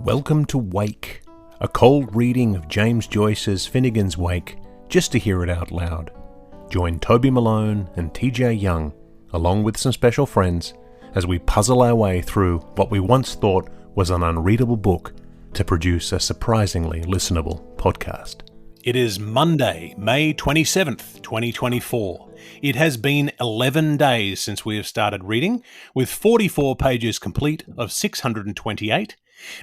Welcome to Wake, a cold reading of James Joyce's Finnegan's Wake, just to hear it out loud. Join Toby Malone and TJ Young, along with some special friends, as we puzzle our way through what we once thought was an unreadable book to produce a surprisingly listenable podcast. It is Monday, May 27th, 2024. It has been 11 days since we have started reading, with 44 pages complete of 628,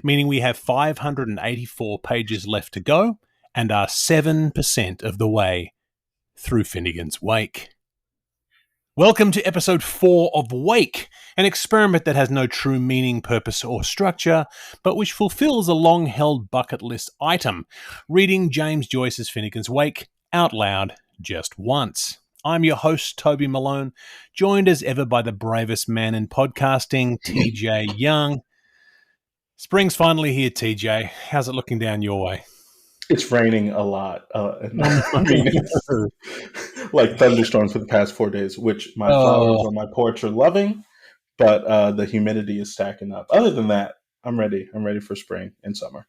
meaning we have 584 pages left to go and are 7% of the way through Finnegan's Wake. Welcome to episode 4 of Wake, an experiment that has no true meaning, purpose, or structure, but which fulfills a long-held bucket list item, reading James Joyce's Finnegan's Wake out loud just once. I'm your host, Toby Malone, joined as ever by the bravest man in podcasting, TJ Young. Spring's finally here, TJ. How's it looking down your way? It's raining a lot. I mean, it's like thunderstorms for the past 4 days, which my flowers on my porch are loving, but the humidity is stacking up. Other than that, I'm ready. I'm ready for spring and summer.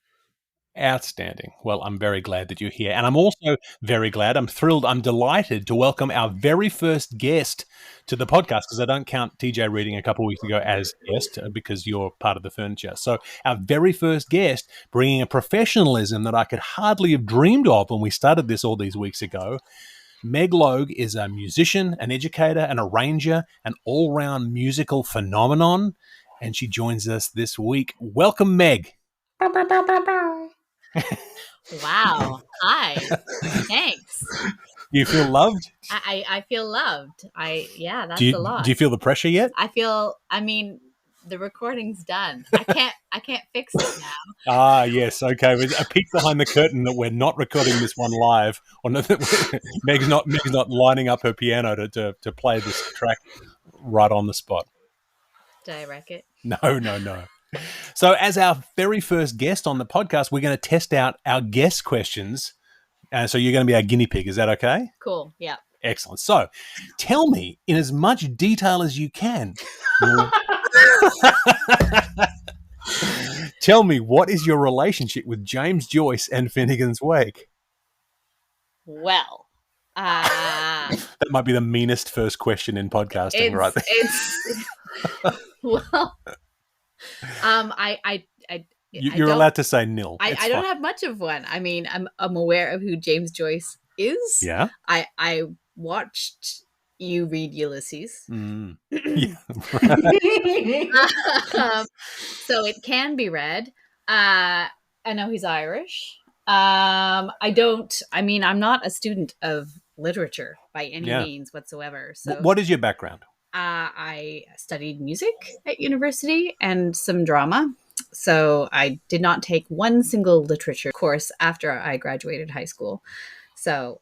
Outstanding. Well, I'm very glad that you're here. And I'm also very glad, I'm thrilled, I'm delighted to welcome our very first guest to the podcast, because I don't count TJ reading a couple of weeks ago as guest because you're part of the furniture. So our very first guest, bringing a professionalism that I could hardly have dreamed of when we started this all these weeks ago. Meg Logue is a musician, an educator, an arranger, an all-round musical phenomenon, and she joins us this week. Welcome, Meg. Wow. Hi. Thanks. You feel loved? I feel loved. That's a lot. Do you feel the pressure yet? The recording's done. I can't fix it now. Ah, yes. Okay. With a peek behind the curtain that we're not recording this one live, or no, Meg's not lining up her piano to play this track right on the spot. Did I wreck it? No. So as our very first guest on the podcast, we're going to test out our guest questions. So you're going to be our guinea pig. Is that okay? Cool. Yeah. Excellent. So tell me in as much detail as you can. Tell me, what is your relationship with James Joyce and Finnegan's Wake? Well, that might be the meanest first question in podcasting, right there. Well, You're allowed to say nil. I don't have much of one. I mean, I'm aware of who James Joyce is. Yeah. I watched you read Ulysses. Yeah. So it can be read. I know he's Irish. I'm not a student of literature by any means whatsoever. So what is your background? I studied music at university and some drama. So I did not take one single literature course after I graduated high school. So,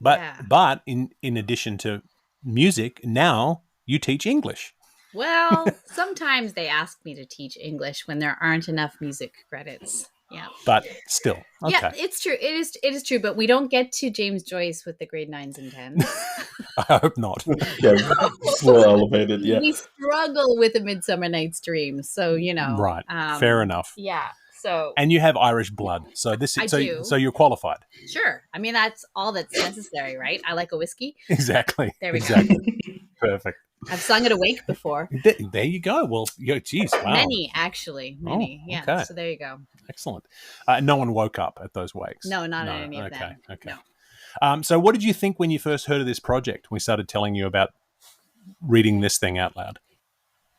but in addition to music, now you teach English. Well, sometimes they ask me to teach English when there aren't enough music credits. Yeah. But still. Okay. Yeah, it's true. It is true, but we don't get to James Joyce with the grade 9s and 10s. I hope not. Yeah, it's a little elevated, yeah. We struggle with A Midsummer Night's Dream, so, Right. Fair enough. Yeah. So. And you have Irish blood, so so you're qualified. Sure. I mean, that's all that's necessary, right? I like a whiskey. Exactly. There we go. Perfect. I've sung at a wake before. There you go. Well, geez, wow. Many, actually. Many. Yeah. Okay. So there you go. Excellent. No one woke up at those wakes? No, not at any of them. Okay. No. So what did you think when you first heard of this project? We started telling you about reading this thing out loud.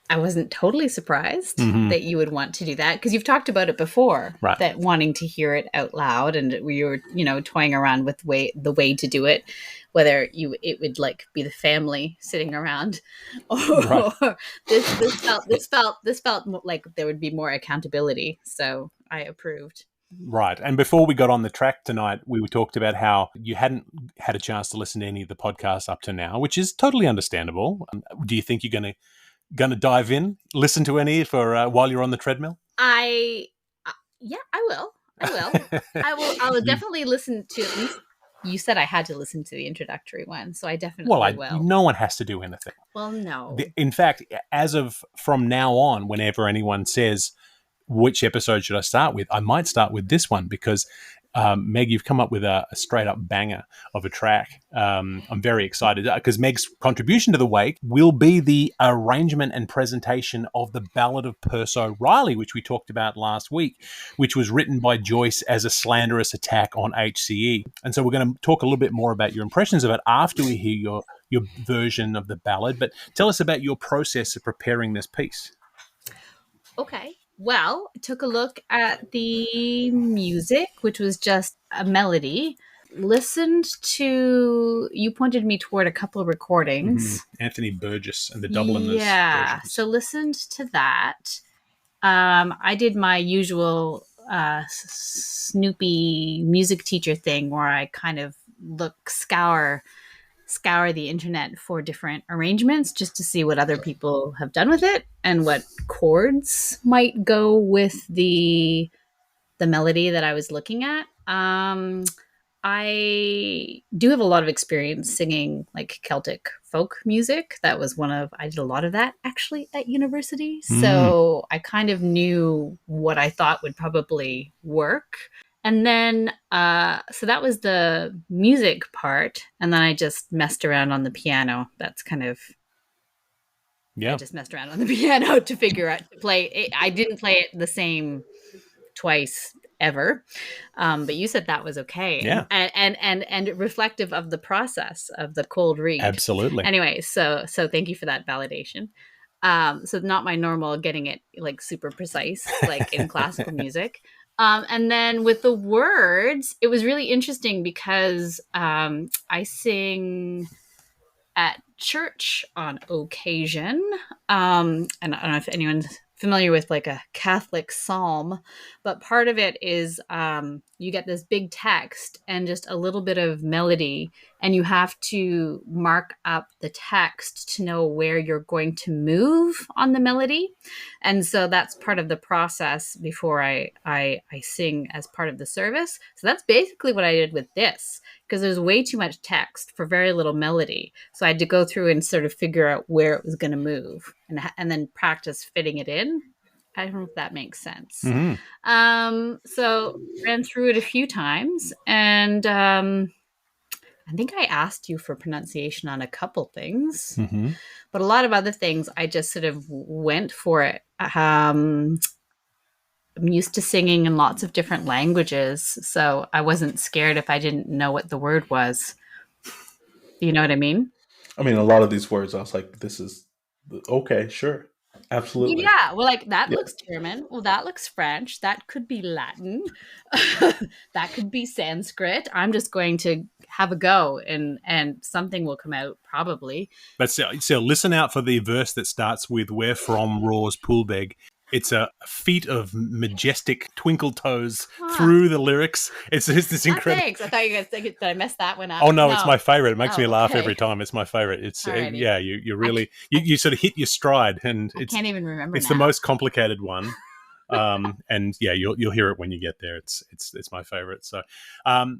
I wasn't totally surprised that you would want to do that, because you've talked about it before, right? That wanting to hear it out loud, and we were, toying around with the way to do it, whether it would like be the family sitting around, or right. this felt like there would be more accountability. So I approved. Right. And before we got on the track tonight, we talked about how you hadn't had a chance to listen to any of the podcasts up to now, which is totally understandable. Do you think you're going to dive in, listen to any for while you're on the treadmill? I will. I will definitely listen to at least. You said I had to listen to the introductory one, so I definitely will. No one has to do anything. Well, no. In fact, from now on, whenever anyone says, which episode should I start with? I might start with this one because Meg, you've come up with a straight up banger of a track. I'm very excited because Meg's contribution to the Wake will be the arrangement and presentation of the Ballad of Persse O'Reilly, which we talked about last week, which was written by Joyce as a slanderous attack on HCE. And so we're going to talk a little bit more about your impressions of it after we hear your version of the ballad. But tell us about your process of preparing this piece. Okay. Well, I took a look at the music, which was just a melody. Listened to, you pointed me toward a couple of recordings. Anthony Burgess and the Dubliners. Yeah. Versions. So listened to that. I did my usual Snoopy music teacher thing where I kind of scour the internet for different arrangements just to see what other people have done with it and what chords might go with the melody that I was looking at. I do have a lot of experience singing like Celtic folk music. I did a lot of that actually at university. So I kind of knew what I thought would probably work. And then, so that was the music part. And then I just messed around on the piano. That's kind of, I just messed around on the piano to figure out to play it. I didn't play it the same twice ever. But you said that was okay. Yeah. And reflective of the process of the cold read. Absolutely. Anyway, so thank you for that validation. So not my normal getting it like super precise, like in classical music. And then with the words, it was really interesting because I sing at church on occasion. And I don't know if anyone's familiar with like a Catholic psalm, but part of it is you get this big text and just a little bit of melody, and you have to mark up the text to know where you're going to move on the melody. And so that's part of the process before I sing as part of the service. So that's basically what I did with this, because there's way too much text for very little melody. So I had to go through and sort of figure out where it was going to move and then practice fitting it in. I don't know if that makes sense. So ran through it a few times, and I think I asked you for pronunciation on a couple things, but a lot of other things I just sort of went for it. I'm used to singing in lots of different languages, so I wasn't scared if I didn't know what the word was. You know what I mean? I mean, a lot of these words, I was like, this is okay, sure. Absolutely. Yeah. Well, like that looks German. Well, that looks French. That could be Latin. That could be Sanskrit. I'm just going to have a go and something will come out probably. But so listen out for the verse that starts with "Where from roars Poolbeg." It's a feat of majestic twinkle toes through the lyrics. It's just this incredible. Thanks. I thought you guys did I mess that one up? Oh no, it's my favorite. It makes me laugh every time. It's my favorite. It's you really you sort of hit your stride, and I can't even remember. It's the most complicated one. And yeah, you'll hear it when you get there. It's my favorite. So so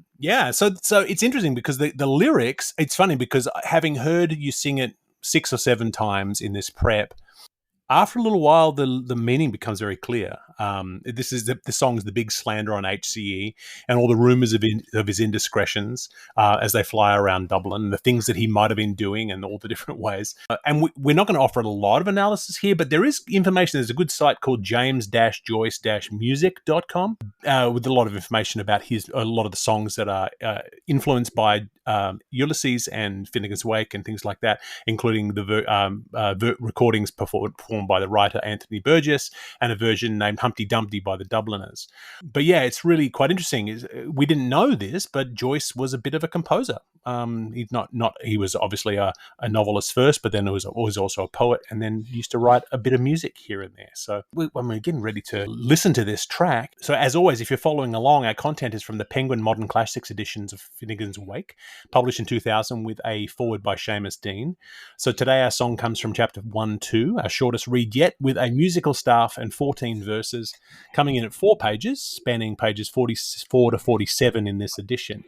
it's interesting because the lyrics. It's funny because having heard you sing it 6 or 7 times in this prep, after a little while, the meaning becomes very clear. This is the song's the big slander on HCE and all the rumours of his indiscretions as they fly around Dublin, and the things that he might have been doing and all the different ways. And we're not going to offer a lot of analysis here, but there is information. There's a good site called james-joyce-music.com with a lot of information about a lot of the songs that are influenced by Ulysses and Finnegan's Wake and things like that, including the recordings performed by the writer Anthony Burgess and a version named Humpty Dumpty by the Dubliners. But yeah, it's really quite interesting. We didn't know this, but Joyce was a bit of a composer. He was obviously a novelist first, but then was also a poet, and then used to write a bit of music here and there. So we're getting ready to listen to this track. So as always, if you're following along, our content is from the Penguin Modern Classics editions of Finnegan's Wake, published in 2000 with a foreword by Seamus Dean. So today our song comes from chapter 1-2, our shortest read yet, with a musical staff and 14 verses, coming in at 4 pages, spanning pages 44 to 47 in this edition.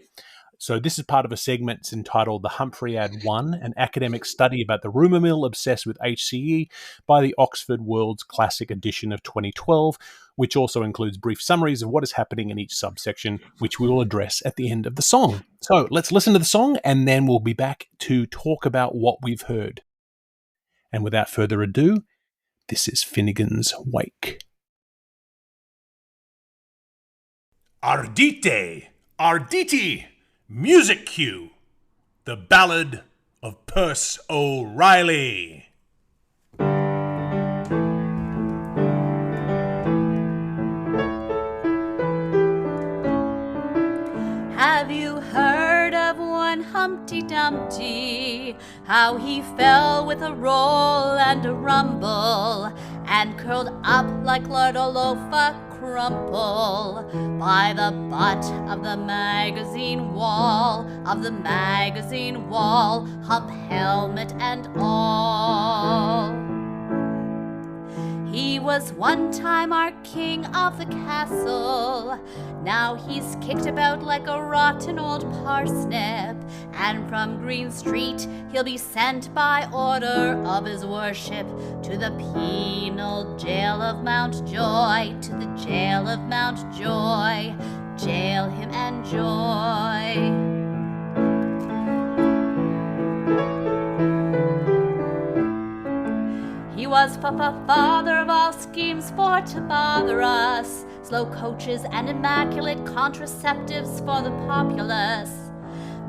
So this is part of a segment it's entitled The Humphreyad 1, an academic study about the rumour mill obsessed with HCE by the Oxford World's Classic edition of 2012, which also includes brief summaries of what is happening in each subsection, which we will address at the end of the song. So let's listen to the song, and then we'll be back to talk about what we've heard. And without further ado, this is Finnegan's Wake. Ardite, Arditi, music cue, the Ballad of Persse O'Reilly. Have you heard of one Humpty Dumpty? How he fell with a roll and a rumble, and curled up like Lord Olofa Crumple by the butt of the magazine wall, hump helmet and all. He was one time our king of the castle. Now he's kicked about like a rotten old parsnip, and from Green Street he'll be sent by order of his worship to the penal jail of Mountjoy, to the jail of Mountjoy. Jail him and joy. He was father of all schemes for to bother us, slow coaches and immaculate contraceptives for the populace,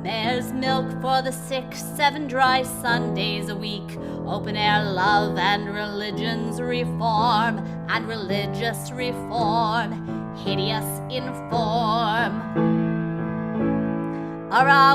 mare's milk for the sick, 7 dry Sundays a week, open air love and religious reform, hideous in form.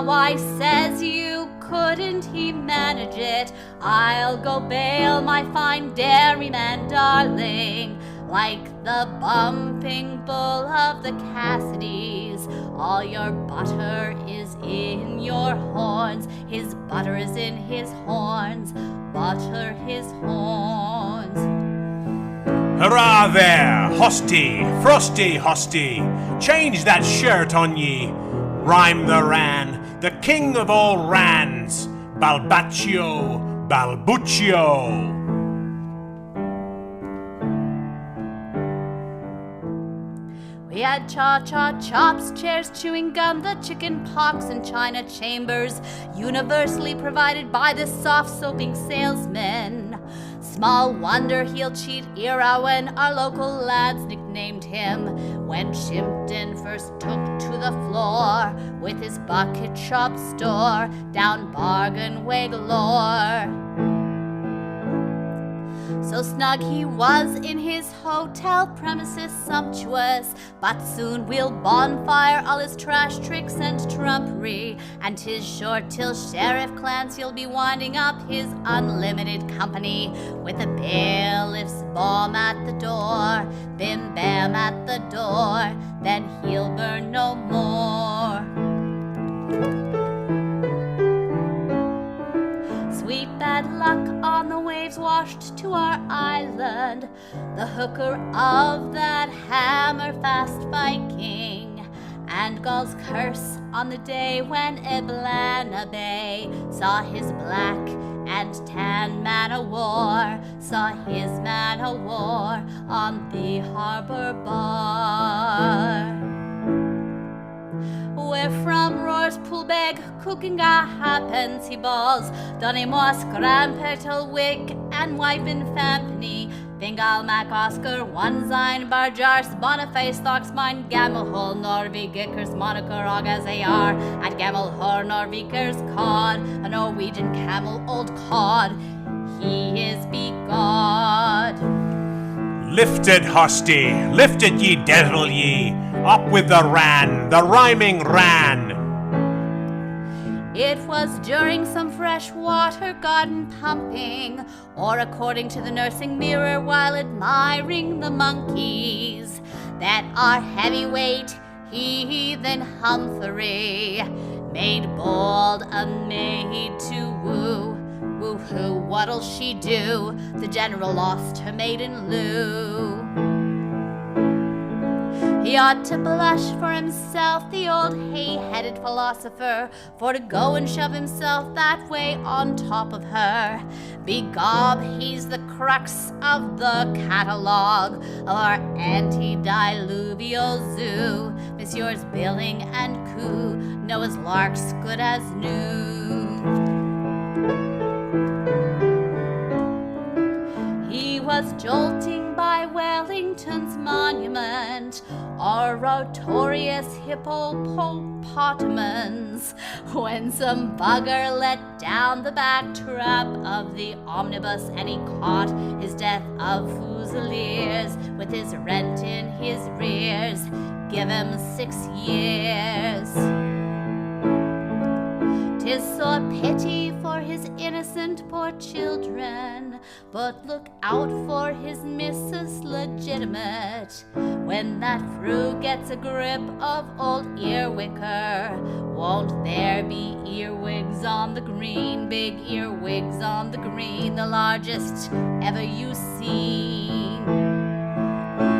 Why says you couldn't he manage it? I'll go bail my fine dairyman darling, like the bumping bull of the Cassidys. All your butter is in your horns, his butter is in his horns, butter his horns. Hurrah there, hosty, frosty hosty, change that shirt on ye. Rhyme the Ran, the king of all Rans, Balbaccio, Balbuccio. We had cha-cha chops, chairs, chewing gum, the chicken pox and china chambers, universally provided by this soft-soaping salesman. Small wonder he'll cheat era when our local lads nicknamed him, when Shimpton first took to the floor with his bucket shop store down Bargain Way galore. So snug he was in his hotel premises sumptuous, but soon we'll bonfire all his trash tricks and trumpery, and 'tis sure till Sheriff Clancy'll be winding up his unlimited company with a bailiff's bomb at the door, bim bam at the door, then he'll burn no more. Sweet bad luck on the waves washed to our island, the hooker of that hammer-fast Viking, and Gaul's curse on the day when Eblana Bay saw his black and tan man-o'-war, on the harbor bar. Where from roars Poolbeg, cooking a halfpence he balls, Doneymore, Scrampetal, Wick, and Wipin Fampney, Fingal, Mac, Oscar, One Zine, Barjars, Boniface, Thoxmine, Gamelhol, Norvig, Gickers, Moniker, Agazayar, at Gamelhor, Norvikers, Cod, a Norwegian camel, Old Cod, he is begod. Lifted, hosty, lifted ye devil ye, up with the Ran, the rhyming Ran. It was during some freshwater garden pumping, or according to the nursing mirror while admiring the monkeys, that our heavyweight heathen Humphrey made bold a maid to woo. Woo-hoo, what'll she do? The general lost her maiden Lou. He ought to blush for himself, the old hay-headed philosopher, for to go and shove himself that way on top of her. Begob, he's the crux of the catalogue of our antediluvial zoo. Messieurs Billing and Coo, Noah's Lark's good as new. He was jolting by Wellington's monument, oratorious hippopotamans, when some bugger let down the back trap of the omnibus, and he caught his death of Fusiliers with his rent in his rears. Give him 6 years. 'Tis sore pity for his innocent poor children, but look out for his missus legitimate. When that fru gets a grip of old Earwicker, won't there be earwigs on the green, big earwigs on the green, the largest ever you seen.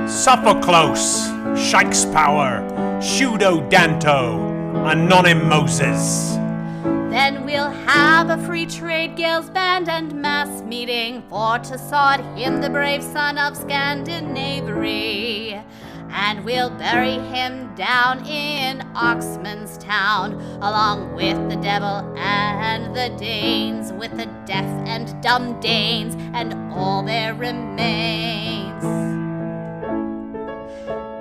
Sophocles, Shakespeare, Pseudo Danto, Anonym Moses. Then we'll have a free trade Gales band and mass meeting for to sod him the brave son of Scandinavary. And we'll bury him down in Oxman's town, along with the devil and the Danes, with the deaf and dumb Danes and all their remains.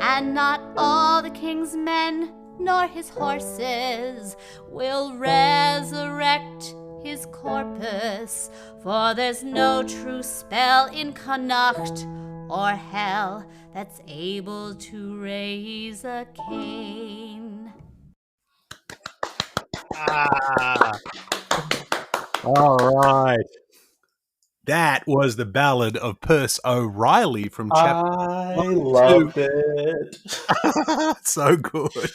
And not all the king's men nor his horses will resurrect his corpus, for there's no true spell in Connacht or hell that's able to raise a cane. All right. That was the Ballad of Persse O'Reilly from chapter I loved it. So good.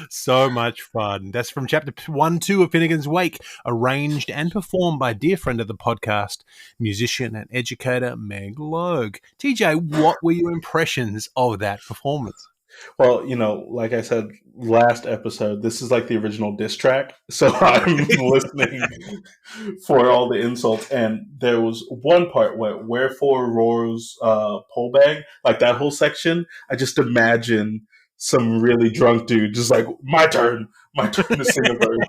So much fun. That's from chapter 1-2 of Finnegan's Wake, arranged and performed by a dear friend of the podcast, musician and educator Meg Logue. TJ, what were your impressions of that performance? Well, like I said last episode, this is like the original diss track. So I'm listening for all the insults. And there was one part where Wherefore Roars Poolbeg, like that whole section. I just imagine some really drunk dude just like, my turn to sing a verse.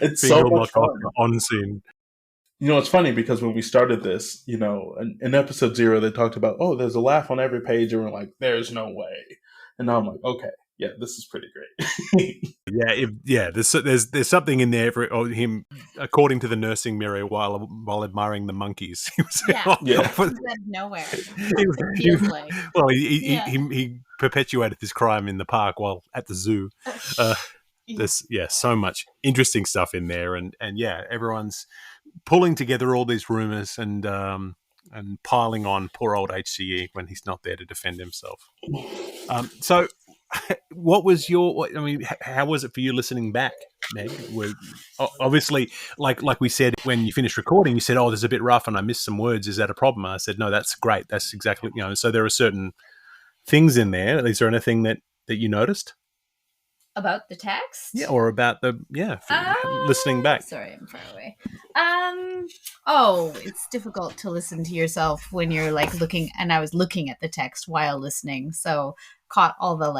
It's so much fun. On scene. It's funny because when we started this, in episode 0, they talked about, there's a laugh on every page, and we're like, there's no way. And now I'm like, okay, yeah, this is pretty great. There's something in there for him, according to the nursing mirror, while admiring the monkeys. Out of nowhere. He perpetuated this crime in the park while at the zoo. There's so much interesting stuff in there, and everyone's pulling together all these rumors and piling on poor old HCE when he's not there to defend himself. So, what was how was it for you listening back, Meg? Obviously, like we said when you finished recording, you said, "Oh, there's a bit rough and I missed some words. Is that a problem?" I said, "No, that's great. That's exactly So there are certain things in there. Is there anything that you noticed? About the text? Yeah, or about listening back. Sorry, I'm far away. It's difficult to listen to yourself when you're looking, and I was looking at the text while listening, so caught all the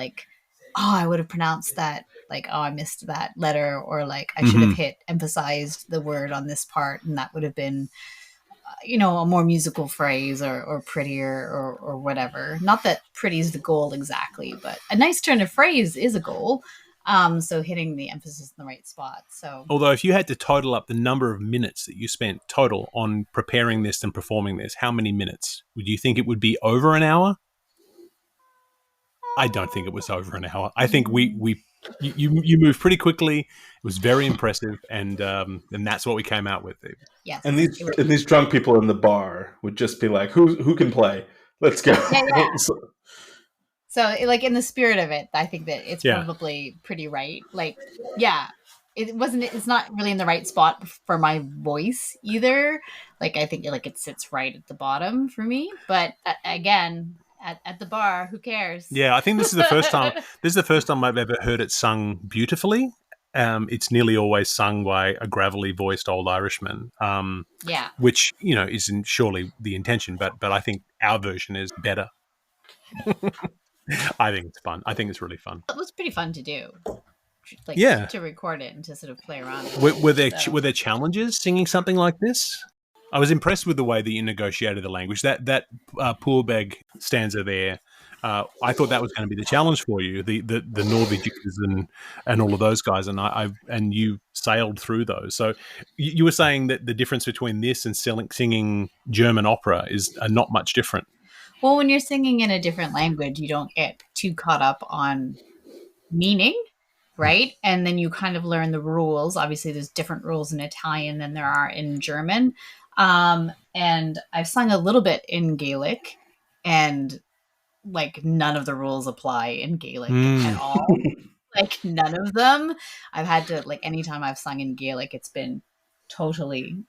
I would have pronounced that, I missed that letter, or I should have emphasized the word on this part, and that would have been a more musical phrase or prettier or whatever. Not that pretty is the goal exactly, but a nice turn of phrase is a goal. So hitting the emphasis in the right spot. So, although if you had to total up the number of minutes that you spent total on preparing this and performing this, how many minutes? Would you think it would be over an hour? I don't think it was over an hour. I think you moved pretty quickly. It was very impressive, and that's what we came out with. Yes. And these drunk people in the bar would just be like, "Who can play? Let's go." Yeah. So, in the spirit of it, I think that it's probably pretty right. it's not really in the right spot for my voice either. Like, I think like it sits right at the bottom for me. But again, at the bar, who cares? Yeah, I think this is the first time. This is the first time I've ever heard it sung beautifully. It's nearly always sung by a gravelly voiced old Irishman. Yeah, which isn't surely the intention, but I think our version is better. I think it's fun. I think it's really fun. It was pretty fun to do. Like, to record it and to sort of play around with were there challenges singing something like this? I was impressed with the way that you negotiated the language. That Poolbeg stanza there, I thought that was going to be the challenge for you. The Norwegians and all of those guys, and you sailed through those. So you were saying that the difference between this and singing German opera is not much different. Well, when you're singing in a different language, you don't get too caught up on meaning, right? And then you kind of learn the rules. Obviously, there's different rules in Italian than there are in German. And I've sung a little bit in Gaelic, and like none of the rules apply in Gaelic at all. Like none of them. I've had to, like, anytime I've sung in Gaelic, it's been totally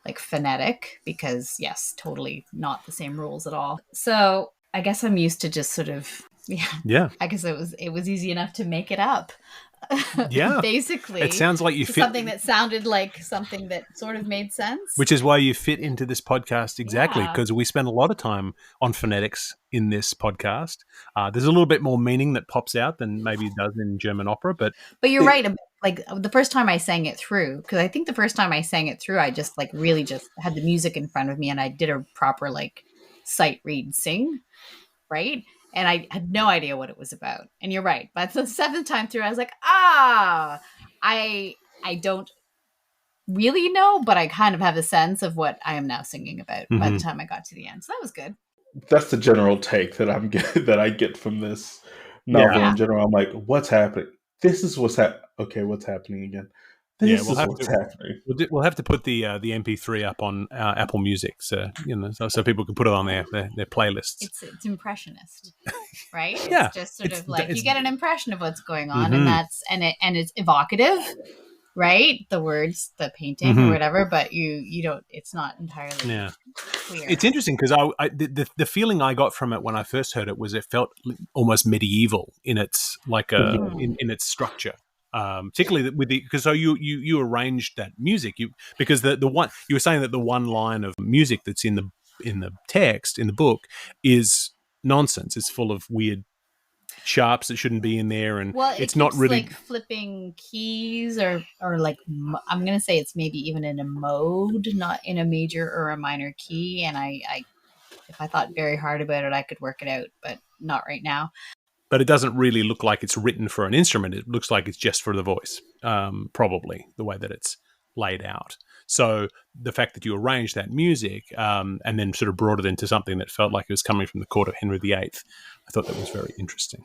like phonetic, because yes, totally not the same rules at all. So I guess I'm used to just sort of I guess it was easy enough to make it up. Yeah, basically it sounds like you fit something that sounded like something that sort of made sense, which is why you fit into this podcast exactly, because we spend a lot of time on phonetics in this podcast. There's a little bit more meaning that pops out than maybe it does in German opera, but you're right. Like the first time I sang it through, because I think the first time I sang it through, I just like really just had the music in front of me and I did a proper like sight read sing, right? And I had no idea what it was about. And you're right. But the seventh time through, I was like, I don't really know, but I kind of have a sense of what I am now singing about by the time I got to the end. So that was good. That's the general take that I get from this novel in general. I'm like, what's happening? This is what's happening. Okay, what's happening again? This is what's happening. We'll have to put the MP3 up on Apple Music, so people can put it on their playlists. It's impressionist, right? Yeah, it's just sort of like you get an impression of what's going on, and it's evocative, right? The words, the painting, or whatever, but you don't. It's not entirely clear. It's interesting because the feeling I got from it when I first heard it was it felt almost medieval in its in its structure. Particularly because you arranged that music, because the one you were saying that the one line of music that's in the text in the book is nonsense. It's full of weird sharps that shouldn't be in there, and it's not really like flipping keys or like I'm gonna say it's maybe even in a mode, not in a major or a minor key. And I if I thought very hard about it, I could work it out, but not right now. But it doesn't really look like it's written for an instrument. It looks like it's just for the voice, probably, the way that it's laid out. So the fact that you arranged that music and then sort of brought it into something that felt like it was coming from the court of Henry VIII, I thought that was very interesting.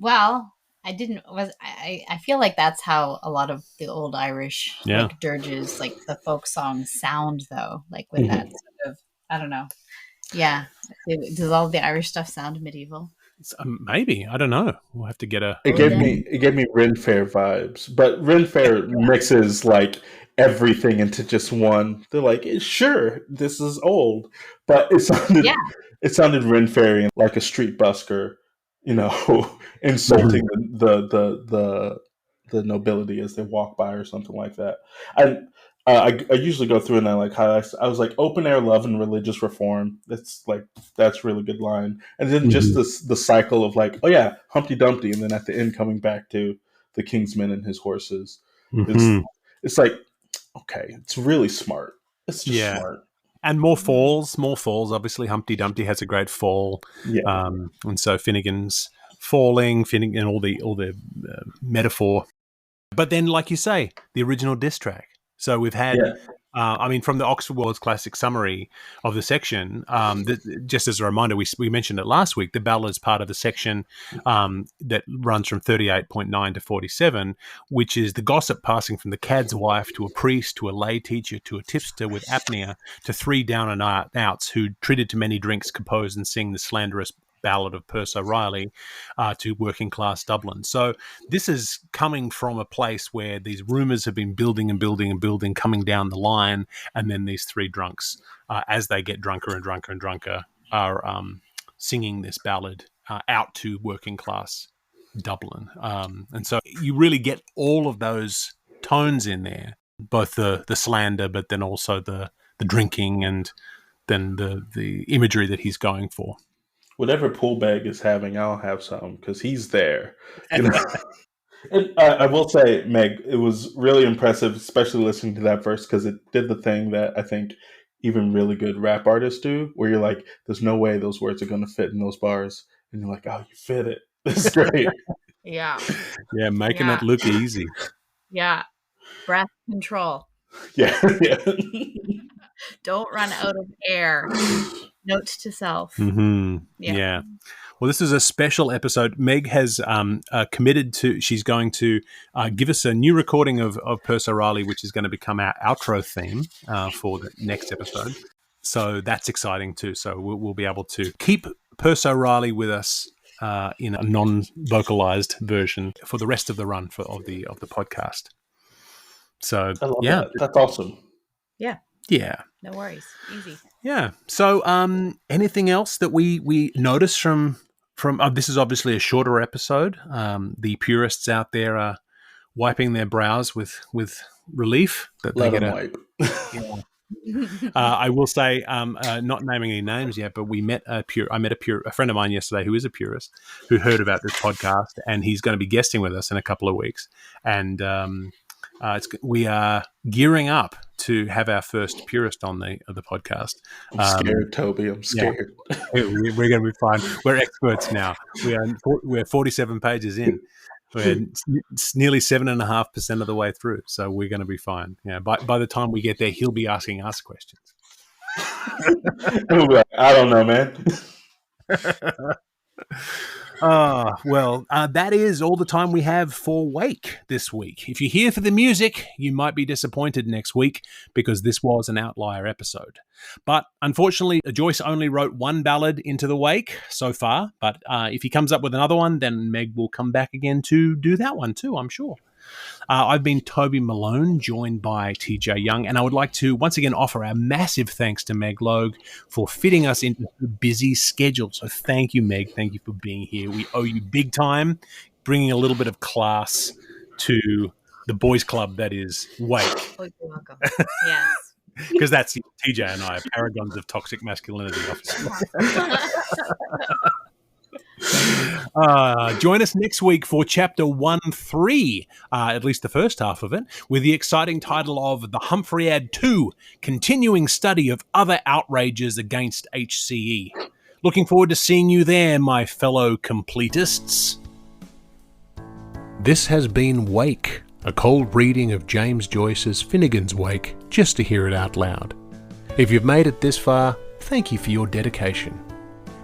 Well, I feel like that's how a lot of the old Irish like dirges, like the folk songs sound, though, like with that sort of, I don't know. Yeah. Does all the Irish stuff sound medieval? Maybe, I don't know. We'll have to get a. It gave me Ren Fair vibes, but Ren Fair mixes like everything into just one. They're like, sure, this is old, but it sounded Ren Fair like a street busker, insulting the nobility as they walk by or something like that. I usually go through and I like highlights. I was like, open air love and religious reform. That's a really good line. And then just the cycle of like, oh yeah, Humpty Dumpty, and then at the end coming back to the king's men and his horses. It's like, okay, it's really smart. It's just smart. And more falls. Obviously, Humpty Dumpty has a great fall. Yeah. And so Finnegan's falling, Finnegan, all the metaphor. But then, like you say, the original diss track. So we've had, from the Oxford World's Classic Summary of the section, just as a reminder, we mentioned it last week, the ballads part of the section that runs from 38.9 to 47, which is the gossip passing from the cad's wife to a priest, to a lay teacher, to a tipster with apnea, to three down and outs who treated to many drinks compose and sing the slanderous Ballad of Persse O'Reilly to working class Dublin. So this is coming from a place where these rumours have been building and building and building, coming down the line, and then these three drunks, as they get drunker and drunker and drunker, are singing this ballad out to working class Dublin. And so you really get all of those tones in there, both the slander, but then also the drinking and then the imagery that he's going for. Whatever Poolbeg is having, I'll have some because he's there. You know? And I will say, Meg, it was really impressive, especially listening to that verse, because it did the thing that I think even really good rap artists do, where you're like, there's no way those words are going to fit in those bars. And you're like, oh, you fit it. It's great. Yeah. Yeah, making it look easy. Yeah. Breath control. Yeah. Don't run out of air. Note to self. Mm-hmm. Yeah. Well, this is a special episode. Meg has committed to, she's going to give us a new recording of Persse O'Reilly, which is going to become our outro theme for the next episode. So that's exciting too. So we'll be able to keep Persse O'Reilly with us in a non-vocalized version for the rest of the run of the podcast. So I love that. That's awesome. Yeah. Yeah. No worries. Easy. Yeah. So anything else that we notice from this is obviously a shorter episode. The purists out there are wiping their brows with relief that they get a wipe. Yeah. I will say, not naming any names yet, but I met a friend of mine yesterday who is a purist who heard about this podcast, and he's going to be guesting with us in a couple of weeks. And we are gearing up to have our first purist on the podcast. I'm scared, Toby. I'm scared. Yeah, we're going to be fine. We're experts now. We're 47 pages in. We're nearly 7.5% of the way through, so we're going to be fine. Yeah. By the time we get there, he'll be asking us questions. I don't know, man. That is all the time we have for Wake this week. If you're here for the music, you might be disappointed next week because this was an outlier episode. But unfortunately, Joyce only wrote one ballad into the Wake so far. But if he comes up with another one, then Meg will come back again to do that one too, I'm sure. I've been Toby Malone, joined by TJ Young, and I would like to once again offer our massive thanks to Meg Logue for fitting us into a busy schedule. So thank you, Meg. Thank you for being here. We owe you big time, bringing a little bit of class to the boys' club that is Wake. Oh, you're welcome. Yes. Because that's TJ and I, paragons of toxic masculinity. Join us next week for Chapter 1-3, at least the first half of it, with the exciting title of The Humphreyad 2, Continuing Study of Other Outrages Against HCE. Looking forward to seeing you there, my fellow completists. This has been Wake, a cold reading of James Joyce's Finnegan's Wake, just to hear it out loud. If you've made it this far, thank you for your dedication.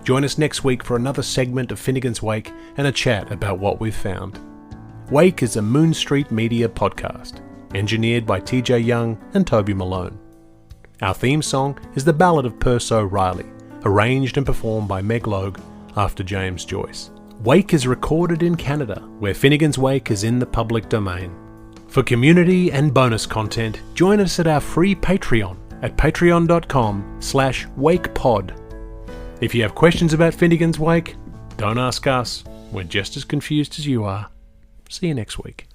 Join us next week for another segment of Finnegan's Wake and a chat about what we've found. Wake is a Moon Street Media podcast, engineered by TJ Young and Toby Malone. Our theme song is The Ballad of Persse O'Reilly, arranged and performed by Meg Logue after James Joyce. Wake is recorded in Canada, where Finnegan's Wake is in the public domain. For community and bonus content, join us at our free Patreon at patreon.com/wakepod. If you have questions about Finnegan's Wake, don't ask us. We're just as confused as you are. See you next week.